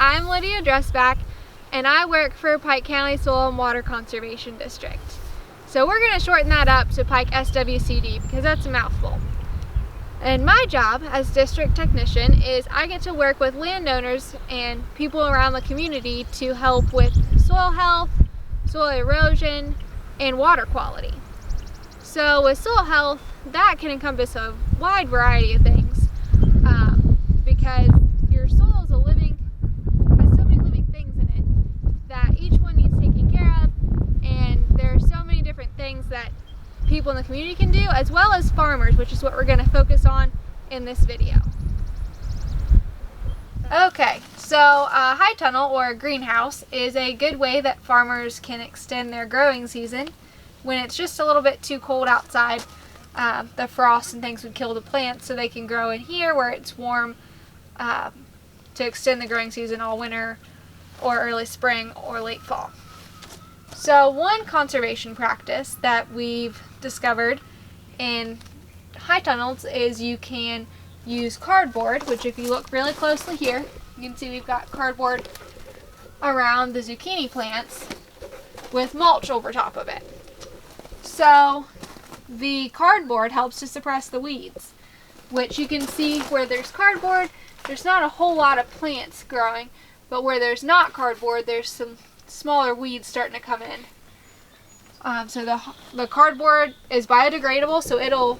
I'm Lydia Dresbach, and I work for Pike County Soil and Water Conservation District. So we're going to shorten that up to Pike SWCD because that's a mouthful. And my job as district technician is I get to work with landowners and people around the community to help with soil health, soil erosion, and water quality. So with soil health, that can encompass a wide variety of things because your soil has so many living things in it that each one needs taken care of, and there are so many different things that people in the community can do, as well as farmers, which is what we're going to focus on in this video. Okay, so a high tunnel or a greenhouse is a good way that farmers can extend their growing season when it's just a little bit too cold outside. The frost and things would kill the plants, so they can grow in here where it's warm to extend the growing season all winter or early spring or late fall. So one conservation practice that we've discovered in high tunnels is you can use cardboard, which if you look really closely here, you can see we've got cardboard around the zucchini plants with mulch over top of it. So the cardboard helps to suppress the weeds, which you can see where there's cardboard, there's not a whole lot of plants growing, but where there's not cardboard, there's some smaller weeds starting to come in. So the cardboard is biodegradable, so it'll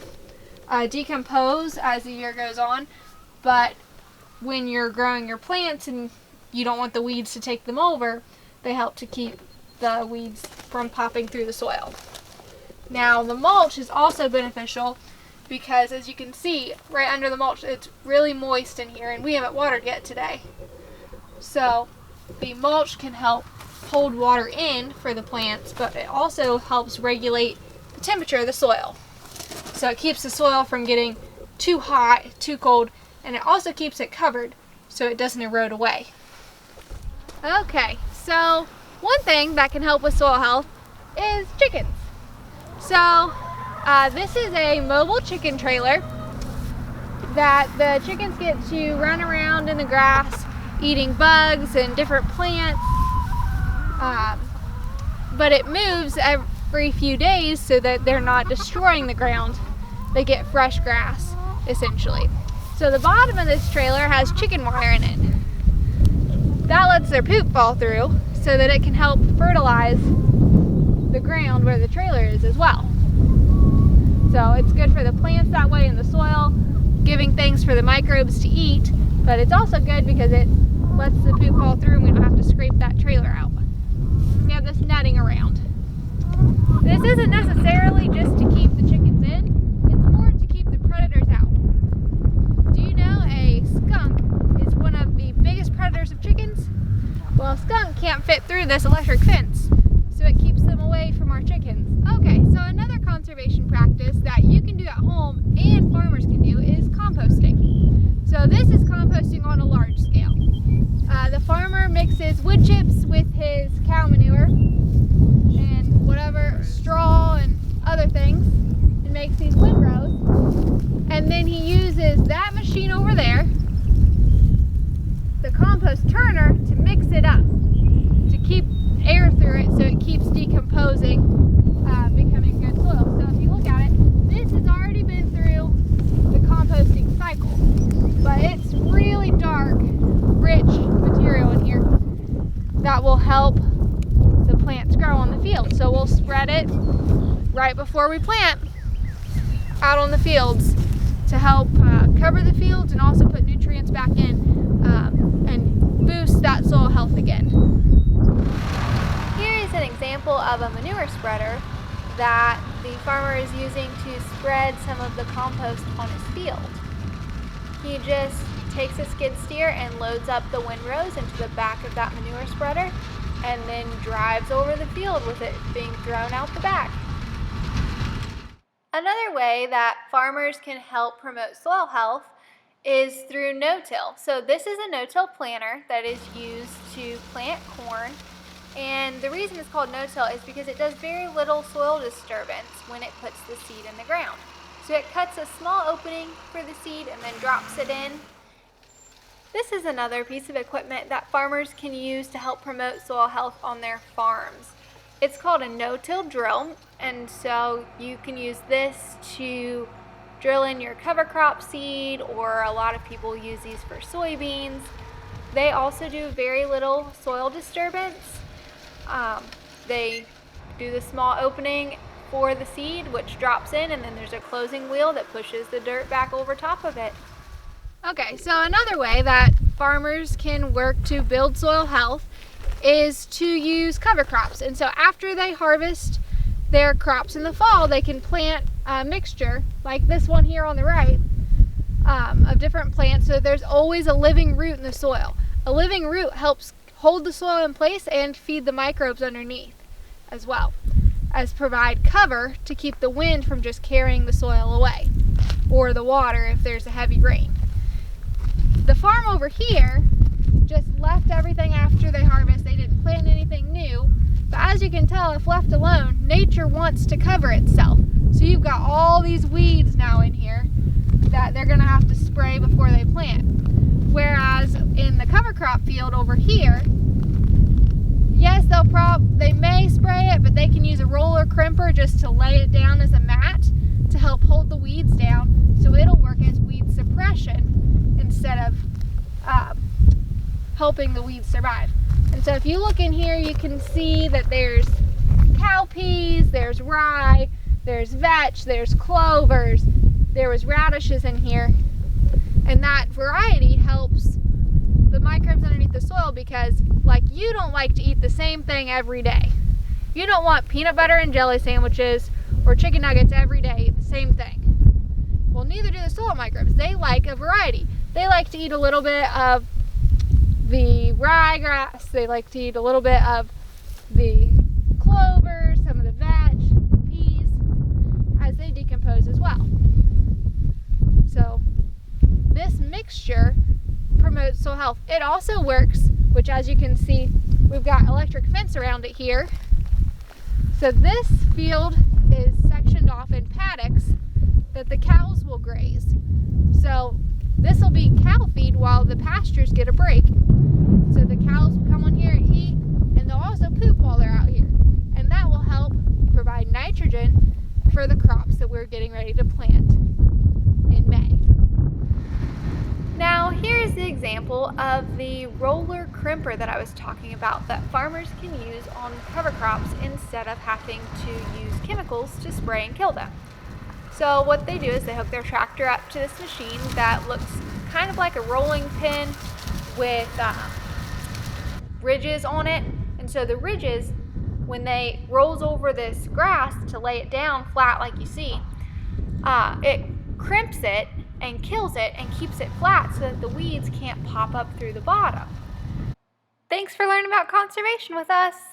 decompose as the year goes on, but when you're growing your plants and you don't want the weeds to take them over, they help to keep the weeds from popping through the soil. Now the mulch is also beneficial because, as you can see right under the mulch, it's really moist in here, and we haven't watered yet today. So the mulch can help hold water in for the plants, but it also helps regulate the temperature of the soil. So it keeps the soil from getting too hot, too cold, and it also keeps it covered so it doesn't erode away. Okay, so one thing that can help with soil health is chickens. So this is a mobile chicken trailer that the chickens get to run around in the grass eating bugs and different plants, but it moves every few days so that they're not destroying the ground. They get fresh grass, essentially. So the bottom of this trailer has chicken wire in it. That lets their poop fall through so that it can help fertilize the ground where the trailer is as well. So it's good for the plants that way in the soil, giving things for the microbes to eat, but it's also good because it lets the poop fall through and we don't have to scrape that trailer out. We have this netting around. This isn't necessarily just to keep the chickens in, it's more to keep the predators out. Do you know a skunk is one of the biggest predators of chickens? Well, a skunk can't fit through this electric fence, so it keeps them away from our chickens. Okay, so another conservation practice that you can do at home and farmers can do is composting. So this is composting on a large scale. The farmer mixes wood chips with his cow manure and whatever straw and other things and makes these windrows, and then he uses that machine over there, the compost turner, to mix it up to keep air through it so it keeps decomposing, becoming good soil. So if you look at it, this has already been through the composting cycle, but it's really dark, rich material in here that will help the plants grow on the field. So we'll spread it right before we plant out on the fields to help cover the fields and also put nutrients back in and boost that soil health again. Here is an example of a manure spreader that the farmer is using to spread some of the compost on his field. He just takes a skid steer and loads up the windrows into the back of that manure spreader and then drives over the field with it being thrown out the back. Another way that farmers can help promote soil health is through no-till. So this is a no-till planter that is used to plant corn, and the reason it's called no-till is because it does very little soil disturbance when it puts the seed in the ground. So it cuts a small opening for the seed and then drops it in, This is another piece of equipment that farmers can use to help promote soil health on their farms. It's called a no-till drill, and so you can use this to drill in your cover crop seed, or a lot of people use these for soybeans. They also do very little soil disturbance. They do the small opening for the seed, which drops in, and then there's a closing wheel that pushes the dirt back over top of it. Okay, so another way that farmers can work to build soil health is to use cover crops. And so after they harvest their crops in the fall, they can plant a mixture like this one here on the right of different plants, so there's always a living root in the soil. A living root helps hold the soil in place and feed the microbes underneath, as well as provide cover to keep the wind from just carrying the soil away, or the water if there's a heavy rain. The farm over here just left everything after they harvest. They didn't plant anything new, but as you can tell, if left alone, nature wants to cover itself. So you've got all these weeds now in here that they're gonna have to spray before they plant. Whereas in the cover crop field over here, yes, they may spray it, but they can use a roller crimper just to lay it down as a mat to help hold the weeds down, so it'll work as weed suppression instead of helping the weeds survive. And so if you look in here, you can see that there's cowpeas, there's rye, there's vetch, there's clovers, there was radishes in here, and that variety helps the microbes underneath the soil, because like you don't like to eat the same thing every day. You don't want peanut butter and jelly sandwiches or chicken nuggets every day, the same thing. Well, neither do the soil microbes. They like a variety. They like to eat a little bit of the ryegrass, they like to eat a little bit of the clover, some of the vetch, peas, as they decompose as well. So this mixture promotes soil health. It also works, which as you can see, we've got electric fence around it here. So this field is sectioned off in paddocks that the cows will graze. So this will be cow feed while the pastures get a break. So the cows will come on here and eat, and they'll also poop while they're out here. And that will help provide nitrogen for the crops that we're getting ready to plant in May. Now here's the example of the roller crimper that I was talking about that farmers can use on cover crops instead of having to use chemicals to spray and kill them. So what they do is they hook their tractor up to this machine that looks kind of like a rolling pin with ridges on it. And so the ridges, when they rolls over this grass to lay it down flat like you see, it crimps it and kills it and keeps it flat so that the weeds can't pop up through the bottom. Thanks for learning about conservation with us.